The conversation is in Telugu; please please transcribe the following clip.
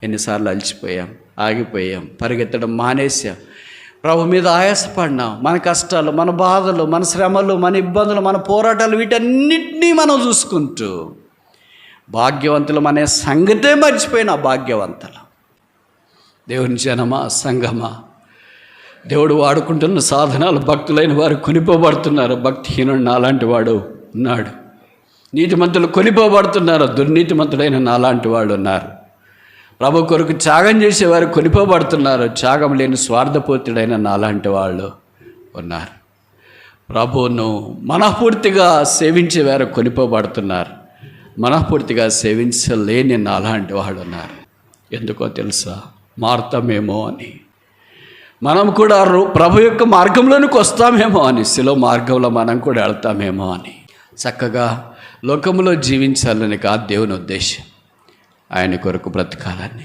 ఎన్నిసార్లు అలసిపోయాం, ఆగిపోయాం, పరిగెత్తడం మానేసాం, ప్రభు మీద ఆయాసపడినాం. మన కష్టాలు, మన బాధలు, మన శ్రమలు, మన ఇబ్బందులు, మన పోరాటాలు వీటన్నిటినీ మనం చూసుకుంటూ భాగ్యవంతులు అనే సంగతే మర్చిపోయిన భాగ్యవంతులు. దేవుని జనమా, సంగమా, దేవుడు వాడుకుంటున్న సాధనాలు భక్తులైన వారు కొనిపోబడుతున్నారు. భక్తిహీనుడు నాలాంటి వాడు ఉన్నాడు. నీతిమంతులు కొనిపోబడుతున్నారు. దుర్నీతిమంతుడైన నాలాంటి వాడు ఉన్నారు. ప్రభు కొరకు త్యాగం చేసేవారు కొనిపోబడుతున్నారు. త్యాగం లేని స్వార్థపూర్తుడైన నాలాంటి వాళ్ళు ఉన్నారు. ప్రభువును మనఃపూర్తిగా సేవించేవారు కొనిపోబడుతున్నారు. మనఃపూర్తిగా సేవించలేని నాలాంటి వాడు ఉన్నారు. ఎందుకో తెలుసా? మారుతామేమో అని, మనం కూడా ప్రభు యొక్క మార్గంలోనికి వస్తామేమో అని, శిలో మార్గంలో మనం కూడా వెళ్తామేమో అని. చక్కగా లోకంలో జీవించాలని కాదు దేవుని ఉద్దేశం. ఆయన కొరకు బ్రతకాలని.